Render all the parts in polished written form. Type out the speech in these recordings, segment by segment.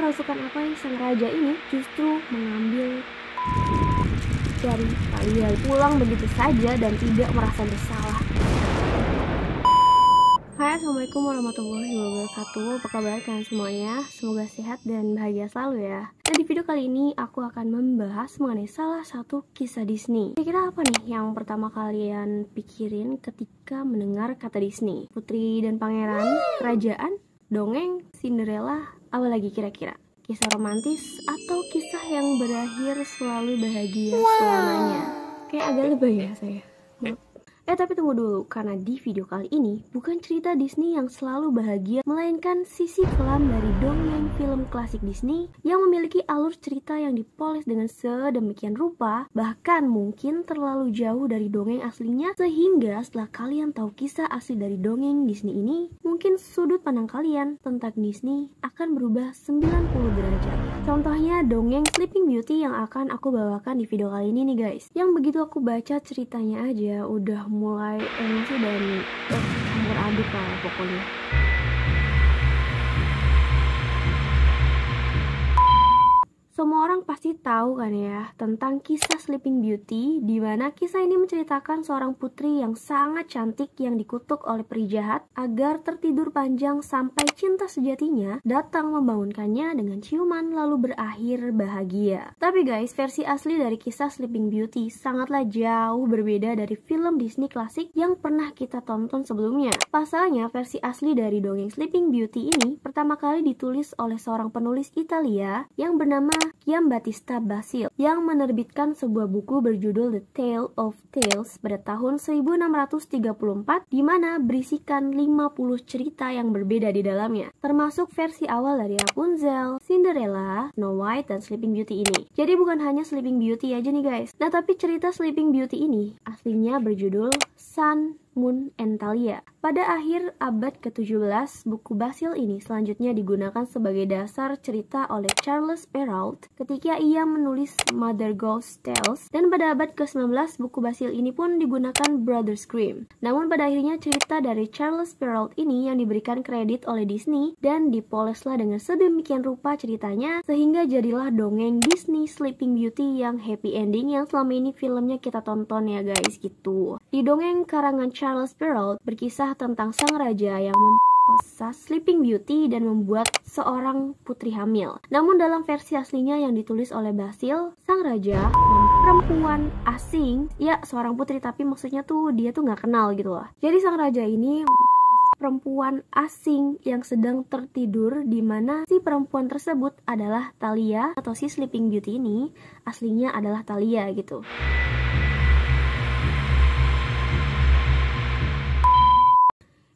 kerasukan apa yang sang raja ini justru mengambil dari Thalia pulang begitu saja dan tidak merasa bersalah. Hai, assalamualaikum warahmatullahi wabarakatuh. Apa kabar kalian semuanya? Semoga sehat dan bahagia selalu ya. Nah, di video kali ini aku akan membahas mengenai salah satu kisah Disney. Kira-kira apa nih yang pertama kalian pikirin ketika mendengar kata Disney? Putri dan pangeran, kerajaan, dongeng, Cinderella, apa lagi kira-kira? Kisah romantis atau kisah yang berakhir selalu bahagia selamanya? Kayak agak lebay ya saya. Tapi tunggu dulu, karena di video kali ini bukan cerita Disney yang selalu bahagia, melainkan sisi kelam dari dongeng film klasik Disney yang memiliki alur cerita yang dipoles dengan sedemikian rupa, bahkan mungkin terlalu jauh dari dongeng aslinya, sehingga setelah kalian tahu kisah asli dari dongeng Disney ini, mungkin sudut pandang kalian tentang Disney akan berubah 90 derajat. Contohnya dongeng Sleeping Beauty yang akan aku bawakan di video kali ini nih guys, yang begitu aku baca ceritanya aja udah mulai emosi dan campur aduk lah pokoknya. Semua orang pasti tahu kan ya tentang kisah Sleeping Beauty, di mana kisah ini menceritakan seorang putri yang sangat cantik yang dikutuk oleh peri jahat agar tertidur panjang sampai cinta sejatinya datang membangunkannya dengan ciuman lalu berakhir bahagia. Tapi guys, versi asli dari kisah Sleeping Beauty sangatlah jauh berbeda dari film Disney klasik yang pernah kita tonton sebelumnya. Pasalnya versi asli dari dongeng Sleeping Beauty ini pertama kali ditulis oleh seorang penulis Italia yang bernama Giambattista Basile yang menerbitkan sebuah buku berjudul The Tale of Tales pada tahun 1634, di mana berisikan 50 cerita yang berbeda di dalamnya, termasuk versi awal dari Rapunzel, Cinderella, Snow White, dan Sleeping Beauty ini. Jadi bukan hanya Sleeping Beauty aja nih guys. Nah, tapi cerita Sleeping Beauty ini aslinya berjudul Sun, Moon, and Thalia. Pada akhir abad ke-17, buku Basile ini selanjutnya digunakan sebagai dasar cerita oleh Charles Perrault ketika ia menulis Mother Goose Tales, dan pada abad ke-19 buku Basile ini pun digunakan Brothers Grimm. Namun pada akhirnya cerita dari Charles Perrault ini yang diberikan kredit oleh Disney dan dipoleslah dengan sedemikian rupa ceritanya sehingga jadilah dongeng Disney Sleeping Beauty yang happy ending yang selama ini filmnya kita tonton ya guys gitu. Di dongeng karangan Charles Perrault berkisah tentang sang raja yang memperkosa Sleeping Beauty dan membuat seorang putri hamil. Namun dalam versi aslinya yang ditulis oleh Basile, sang raja perempuan asing, ya seorang putri tapi maksudnya tuh dia tuh nggak kenal gitu loh. Jadi sang raja ini perempuan asing yang sedang tertidur, di mana si perempuan tersebut adalah Thalia, atau si Sleeping Beauty ini aslinya adalah Thalia gitu.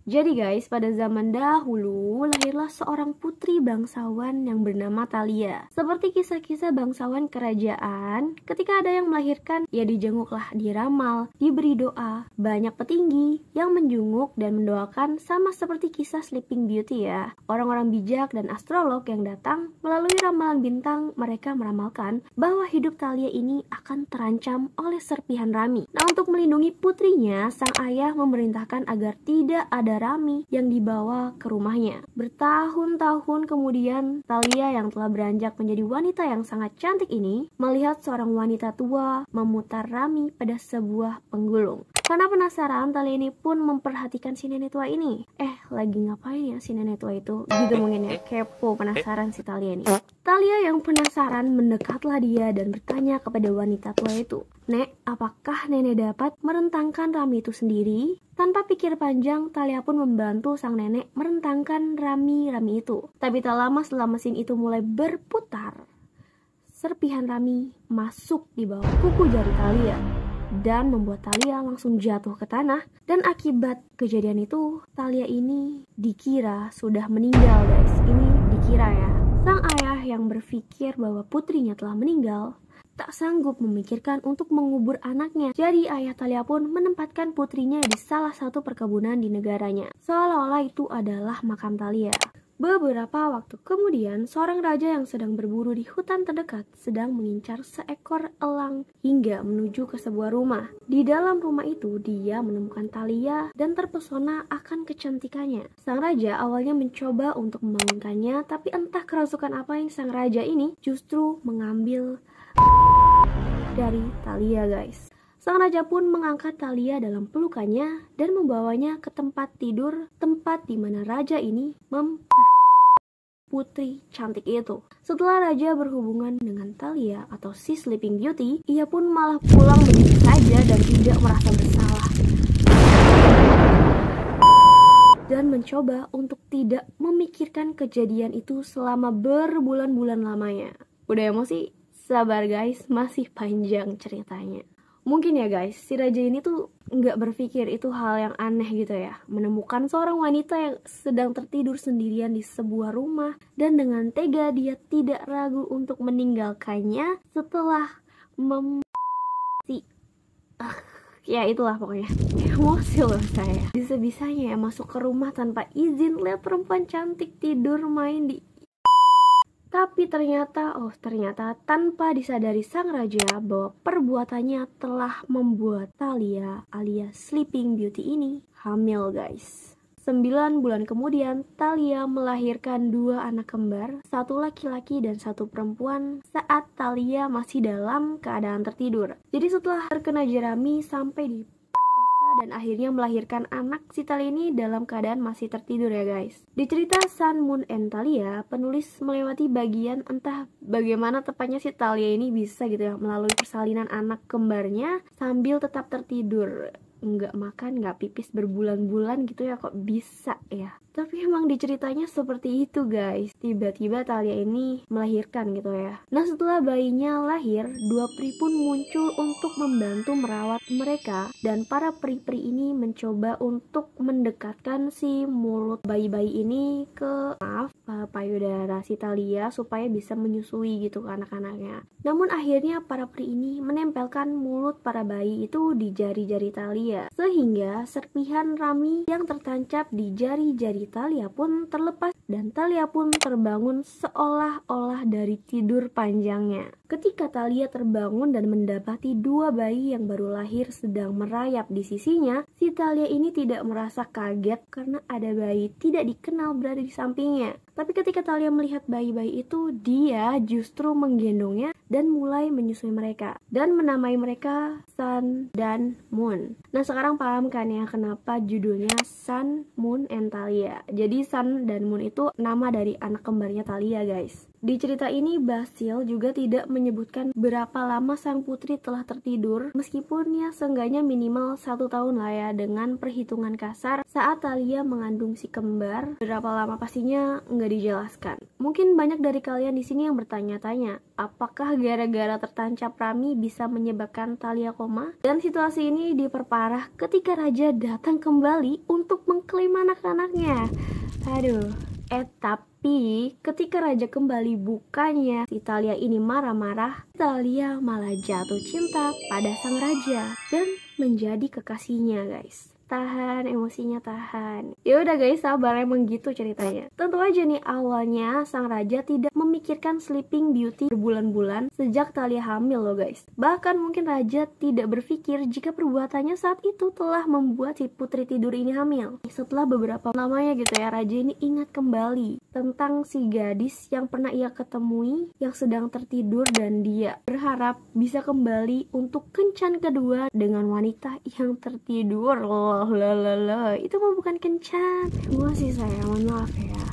Jadi guys, pada zaman dahulu lahirlah seorang putri bangsawan yang bernama Thalia. Seperti kisah-kisah bangsawan kerajaan, ketika ada yang melahirkan, ya dijenguklah, diramal, diberi doa. Banyak petinggi yang menjenguk dan mendoakan, sama seperti kisah Sleeping Beauty ya. Orang-orang bijak dan astrolog yang datang melalui ramalan bintang, mereka meramalkan bahwa hidup Thalia ini akan terancam oleh serpihan Rami. Nah, untuk melindungi putrinya, sang ayah memerintahkan agar tidak ada Rami yang dibawa ke rumahnya. Bertahun-tahun kemudian, Thalia yang telah beranjak menjadi wanita yang sangat cantik ini melihat seorang wanita tua memutar Rami pada sebuah penggulung. Karena penasaran, Thalia ini pun memperhatikan si nenek tua ini. Lagi ngapain ya si nenek tua itu? Gitu mungkin ya, kepo, penasaran si Thalia ini. Thalia yang penasaran mendekatlah dia dan bertanya kepada wanita tua itu, "Nek, apakah nenek dapat merentangkan Rami itu sendiri?" Tanpa pikir panjang, Thalia pun membantu sang nenek merentangkan rami-rami itu. Tapi tak lama setelah mesin itu mulai berputar, serpihan Rami masuk di bawah kuku jari Thalia dan membuat Thalia langsung jatuh ke tanah. Dan akibat kejadian itu, Thalia ini dikira sudah meninggal guys. Ini dikira ya. Sang ayah yang berpikir bahwa putrinya telah meninggal tak sanggup memikirkan untuk mengubur anaknya. Jadi ayah Thalia pun menempatkan putrinya di salah satu perkebunan di negaranya, seolah-olah itu adalah makam Thalia. Beberapa waktu kemudian, seorang raja yang sedang berburu di hutan terdekat sedang mengincar seekor elang hingga menuju ke sebuah rumah. Di dalam rumah itu, dia menemukan Thalia dan terpesona akan kecantikannya. Sang raja awalnya mencoba untuk membangunkannya, tapi entah kerasukan apa yang sang raja ini justru mengambil dari Thalia, guys. Sang raja pun mengangkat Thalia dalam pelukannya dan membawanya ke tempat tidur, tempat di mana raja ini putri cantik itu. Setelah raja berhubungan dengan Thalia atau si Sleeping Beauty, ia pun malah pulang begitu saja dan tidak merasa bersalah. Dan mencoba untuk tidak memikirkan kejadian itu selama berbulan-bulan lamanya. Udah emosi? Sabar guys, masih panjang ceritanya. Mungkin ya guys, si raja ini tuh nggak berpikir itu hal yang aneh gitu ya. Menemukan seorang wanita yang sedang tertidur sendirian di sebuah rumah. Dan dengan tega dia tidak ragu untuk meninggalkannya setelah ya itulah pokoknya. Emosi loh saya. Bisa-bisanya ya masuk ke rumah tanpa izin, lihat perempuan cantik tidur main di... Tapi ternyata tanpa disadari sang raja bahwa perbuatannya telah membuat Thalia alias Sleeping Beauty ini hamil guys. 9 bulan kemudian Thalia melahirkan 2 anak kembar, 1 laki-laki dan 1 perempuan saat Thalia masih dalam keadaan tertidur. Jadi setelah terkena jerami sampai di dan akhirnya melahirkan anak si Thalia ini dalam keadaan masih tertidur ya guys. Di cerita Sun, Moon, and Thalia, penulis melewati bagian entah bagaimana tepatnya si Thalia ini bisa gitu ya melalui persalinan anak kembarnya sambil tetap tertidur. Nggak makan, nggak pipis berbulan-bulan gitu ya, kok bisa ya. Tapi emang diceritanya seperti itu guys. Tiba-tiba Thalia ini melahirkan gitu ya. Nah setelah bayinya lahir, 2 peri pun muncul untuk membantu merawat mereka. Dan para peri-peri ini mencoba untuk mendekatkan si mulut bayi-bayi ini ke payudara si Thalia supaya bisa menyusui gitu ke anak-anaknya. Namun akhirnya para peri ini menempelkan mulut para bayi itu di jari-jari Thalia. Sehingga serpihan rami yang tertancap di jari-jari Thalia pun terlepas dan Thalia pun terbangun seolah-olah dari tidur panjangnya. Ketika Thalia terbangun dan mendapati 2 bayi yang baru lahir sedang merayap di sisinya, si Thalia ini tidak merasa kaget karena ada bayi tidak dikenal berada di sampingnya. Tapi ketika Thalia melihat bayi-bayi itu, dia justru menggendongnya dan mulai menyusui mereka dan menamai mereka Sun dan Moon. Nah sekarang paham kan ya kenapa judulnya Sun, Moon, and Thalia. Jadi Sun dan Moon itu nama dari anak kembarnya Thalia guys. Di cerita ini Basil juga tidak menyebutkan berapa lama sang putri telah tertidur, meskipun ya seenggaknya minimal 1 tahun lah ya dengan perhitungan kasar saat Thalia mengandung si kembar. Berapa lama pastinya nggak dijelaskan. Mungkin banyak dari kalian di sini yang bertanya-tanya, apakah gara-gara tertancap rami bisa menyebabkan Thalia koma? Dan situasi ini diperparah ketika raja datang kembali untuk mengklaim anak-anaknya. Tapi ketika raja kembali bukannya si Thalia ini marah-marah, Thalia malah jatuh cinta pada sang raja dan menjadi kekasihnya guys. Tahan emosinya, tahan. Ya udah guys, sabar, emang gitu ceritanya. Tentu aja nih awalnya sang raja tidak memikirkan Sleeping Beauty berbulan-bulan sejak Thalia hamil loh guys. Bahkan mungkin raja tidak berpikir jika perbuatannya saat itu telah membuat si putri tidur ini hamil. Setelah beberapa lamanya gitu ya, raja ini ingat kembali tentang si gadis yang pernah ia ketemui yang sedang tertidur dan dia berharap bisa kembali untuk kencan kedua dengan wanita yang tertidur loh. Itu mah bukan kencan. Emosi saya, mohon maaf ya.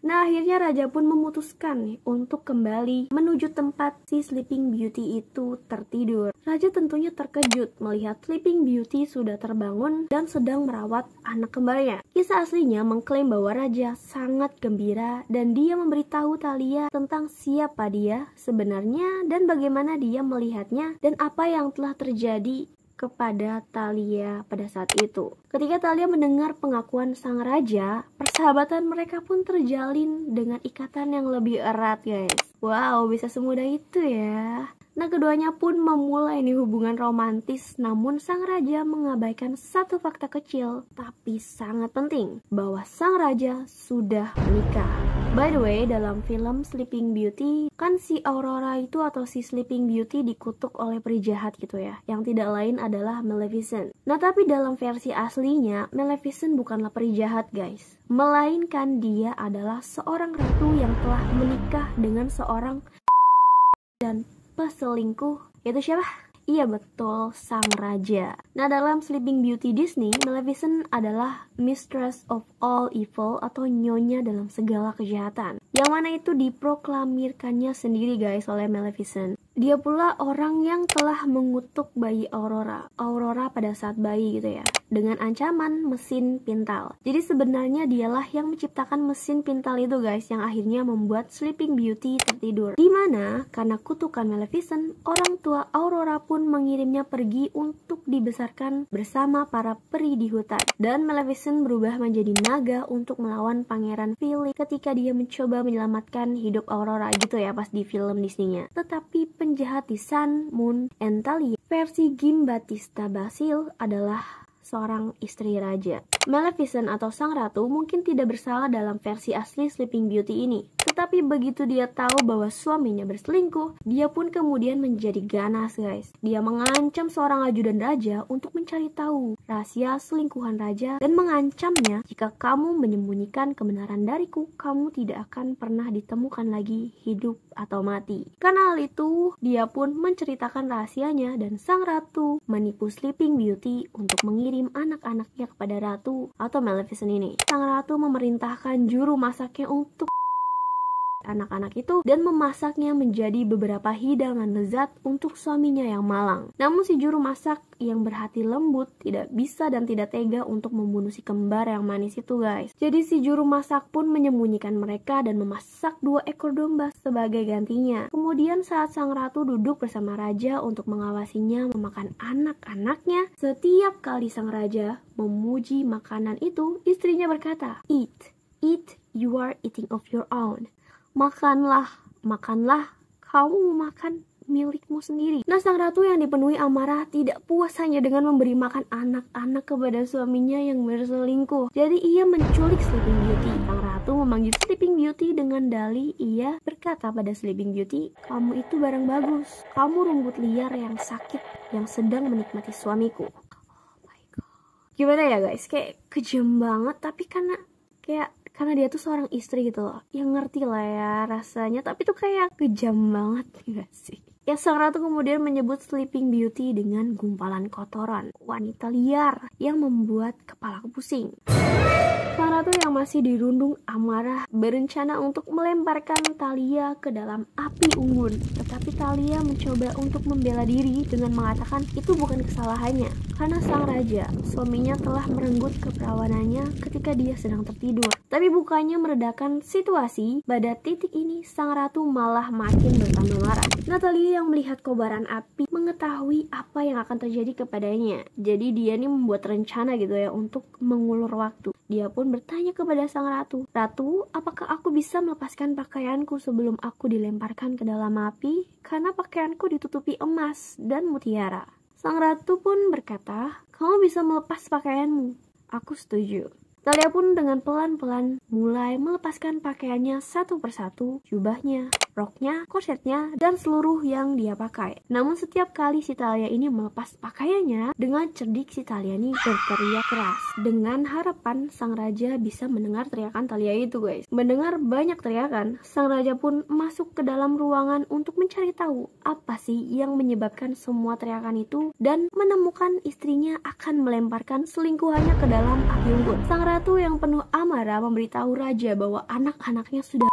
Nah akhirnya raja pun memutuskan nih untuk kembali menuju tempat si Sleeping Beauty itu tertidur. Raja tentunya terkejut melihat Sleeping Beauty sudah terbangun dan sedang merawat anak kembarnya. Kisah aslinya mengklaim bahwa raja sangat gembira dan dia memberitahu Thalia tentang siapa dia sebenarnya dan bagaimana dia melihatnya dan apa yang telah terjadi kepada Thalia pada saat itu. Ketika Thalia mendengar pengakuan sang raja, persahabatan mereka pun terjalin dengan ikatan yang lebih erat guys. Wow, bisa semudah itu ya. Nah, keduanya pun memulai nih hubungan romantis, namun sang raja mengabaikan satu fakta kecil tapi sangat penting, bahwa sang raja sudah menikah. By the way, dalam film Sleeping Beauty, kan si Aurora itu atau si Sleeping Beauty dikutuk oleh peri jahat gitu ya, yang tidak lain adalah Maleficent. Nah, tapi dalam versi aslinya, Maleficent bukanlah peri jahat guys, melainkan dia adalah seorang ratu yang telah menikah dengan seorang dan peselingkuh. Itu siapa? Iya betul, sang raja. Nah, dalam Sleeping Beauty Disney, Maleficent adalah mistress of all evil atau nyonya dalam segala kejahatan, yang mana itu diproklamirkannya sendiri guys oleh Maleficent. Dia pula orang yang telah mengutuk bayi Aurora pada saat bayi gitu ya, dengan ancaman mesin pintal. Jadi sebenarnya dialah yang menciptakan mesin pintal itu guys, yang akhirnya membuat Sleeping Beauty tertidur. Dimana karena kutukan Maleficent, orang tua Aurora pun mengirimnya pergi untuk dibesarkan bersama para peri di hutan. Dan Maleficent berubah menjadi naga untuk melawan Pangeran Philip ketika dia mencoba menyelamatkan hidup Aurora gitu ya pas di film Disney-nya. Tetapi penjahat di Sun, Moon, and Thalia versi Giambattista Basile adalah seorang istri raja. Maleficent atau sang ratu mungkin tidak bersalah dalam versi asli Sleeping Beauty ini. Tetapi begitu dia tahu bahwa suaminya berselingkuh, dia pun kemudian menjadi ganas guys. Dia mengancam seorang ajudan raja untuk mencari tahu rahasia selingkuhan raja dan mengancamnya, jika kamu menyembunyikan kebenaran dariku, kamu tidak akan pernah ditemukan lagi hidup atau mati. Karena hal itu, dia pun menceritakan rahasianya dan sang ratu menipu Sleeping Beauty untuk mengirim anak-anaknya kepada ratu atau Maleficent ini. Sang ratu memerintahkan juru masaknya untuk anak-anak itu dan memasaknya menjadi beberapa hidangan lezat untuk suaminya yang malang. Namun si juru masak yang berhati lembut tidak bisa dan tidak tega untuk membunuh si kembar yang manis itu guys. Jadi si juru masak pun menyembunyikan mereka dan memasak 2 ekor domba sebagai gantinya. Kemudian saat sang ratu duduk bersama raja untuk mengawasinya memakan anak-anaknya, setiap kali sang raja memuji makanan itu, istrinya berkata, "Eat, eat, you are eating of your own." Makanlah, makanlah, kamu memakan milikmu sendiri. Nah, sang ratu yang dipenuhi amarah tidak puas hanya dengan memberi makan anak-anak kepada suaminya yang berselingkuh. Jadi ia menculik Sleeping Beauty. Sang ratu memanggil Sleeping Beauty dengan dalih. Ia berkata pada Sleeping Beauty, "Kamu itu barang bagus. Kamu rumput liar yang sakit yang sedang menikmati suamiku." Oh my god. Gimana ya guys? Kayak kejam banget, tapi karena dia tuh seorang istri gitu loh, yang ngerti lah ya rasanya, tapi tuh kayak kejam banget gak sih? Ya, sang ratu kemudian menyebut Sleeping Beauty dengan gumpalan kotoran, wanita liar yang membuat kepalaku pusing. Sang ratu yang masih dirundung amarah berencana untuk melemparkan Thalia ke dalam api unggun. Tetapi Thalia mencoba untuk membela diri dengan mengatakan itu bukan kesalahannya, karena sang raja, suaminya, telah merenggut keperawanannya ketika dia sedang tertidur. Tapi bukannya meredakan situasi, pada titik ini sang ratu malah makin bertambah marah. Nah, Thalia yang melihat kobaran api mengetahui apa yang akan terjadi kepadanya. Jadi dia nih membuat rencana gitu ya untuk mengulur waktu. Dia pun bertanya kepada sang ratu, "Ratu, apakah aku bisa melepaskan pakaianku sebelum aku dilemparkan ke dalam api? Karena pakaianku ditutupi emas dan mutiara." Sang ratu pun berkata, "Kamu bisa melepas pakaianmu. Aku setuju." Thalia pun dengan pelan-pelan mulai melepaskan pakaiannya satu persatu, jubahnya, roknya, korsetnya, dan seluruh yang dia pakai. Namun setiap kali si Thalia ini melepas pakaiannya, dengan cerdik si Thalia ini berteriak keras dengan harapan sang raja bisa mendengar teriakan Thalia itu guys. Mendengar banyak teriakan, sang raja pun masuk ke dalam ruangan untuk mencari tahu apa sih yang menyebabkan semua teriakan itu dan menemukan istrinya akan melemparkan selingkuhannya ke dalam api unggun. Sang ratu yang penuh amarah memberitahu raja bahwa anak-anaknya sudah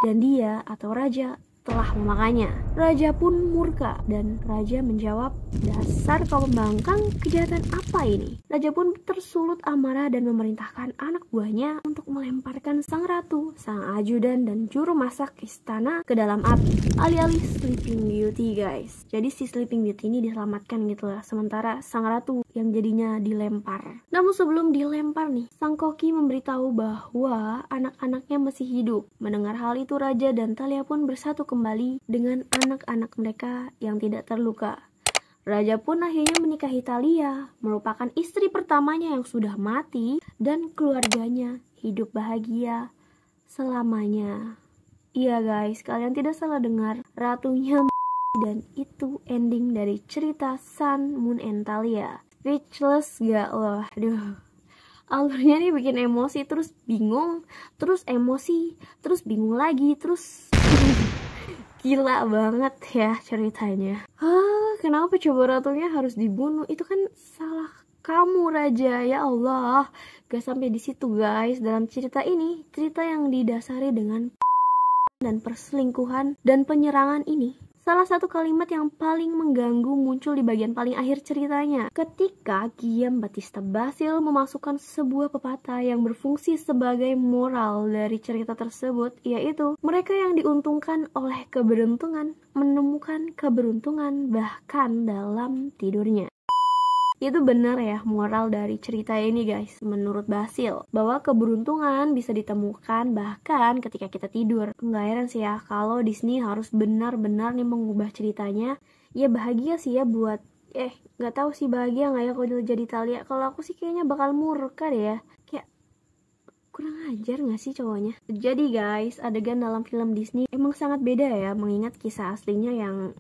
dan dia atau raja telah memakannya. Raja pun murka dan raja menjawab, "Dasar kau pembangkang, kejahatan apa ini?" Raja pun tersulut amarah dan memerintahkan anak buahnya untuk melemparkan sang ratu, sang ajudan, dan juru masak istana ke dalam api. Alih-alih Sleeping Beauty guys. Jadi si Sleeping Beauty ini diselamatkan gitu lah. Sementara sang ratu yang jadinya dilempar. Namun sebelum dilempar nih, sang koki memberitahu bahwa anak-anaknya masih hidup. Mendengar hal itu, Raja dan Thalia pun bersatu kembali dengan anak-anak mereka yang tidak terluka. Raja pun akhirnya menikahi Thalia, merupakan istri pertamanya yang sudah mati, dan keluarganya hidup bahagia selamanya. Iya guys, kalian tidak salah dengar, ratunya dan itu ending dari cerita Sun, Moon, and Thalia. Speechless gak loh? Aduh, alurnya nih bikin emosi, terus bingung, terus emosi, terus bingung lagi, terus gila banget ya ceritanya. Kenapa coba ratunya harus dibunuh? Itu kan salah kamu, Raja. Ya Allah, gak sampai di situ guys. Dalam cerita ini, cerita yang didasari dengan dan perselingkuhan dan penyerangan ini, salah satu kalimat yang paling mengganggu muncul di bagian paling akhir ceritanya, ketika Guillaume Battista Basile memasukkan sebuah pepatah yang berfungsi sebagai moral dari cerita tersebut, yaitu mereka yang diuntungkan oleh keberuntungan menemukan keberuntungan bahkan dalam tidurnya. Itu benar ya moral dari cerita ini guys, menurut Basile, bahwa keberuntungan bisa ditemukan bahkan ketika kita tidur. Nggak heran sih ya kalau Disney harus benar-benar nih mengubah ceritanya. Ya bahagia sih ya buat, nggak tahu sih bahagia nggak ya kalau jadi Thalia. Kalau aku sih kayaknya bakal murka deh ya, kayak kurang ajar nggak sih cowoknya. Jadi guys, adegan dalam film Disney emang sangat beda ya mengingat kisah aslinya yang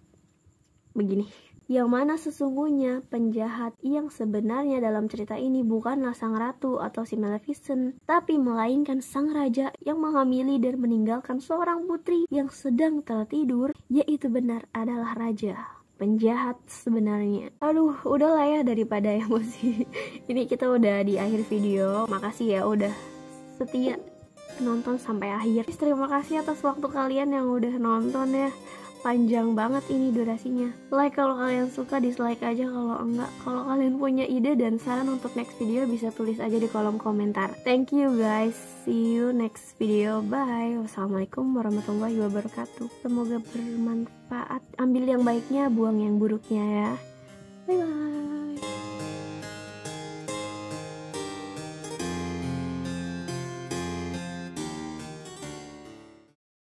begini. Yang mana sesungguhnya penjahat yang sebenarnya dalam cerita ini bukanlah sang ratu atau si Maleficent, tapi melainkan sang raja yang menghamili dan meninggalkan seorang putri yang sedang tertidur, yaitu benar adalah raja. Penjahat sebenarnya. Aduh, udahlah ya daripada emosi. Ini kita udah di akhir video. Makasih ya udah setia nonton sampai akhir. Terima kasih atas waktu kalian yang udah nonton ya. Panjang banget ini durasinya. Like kalau kalian suka, dislike aja kalau enggak. Kalau kalian punya ide dan saran untuk next video bisa tulis aja di kolom komentar. Thank you guys. See you next video. Bye. Wassalamualaikum warahmatullahi wabarakatuh. Semoga bermanfaat. Ambil yang baiknya, buang yang buruknya ya. Bye bye.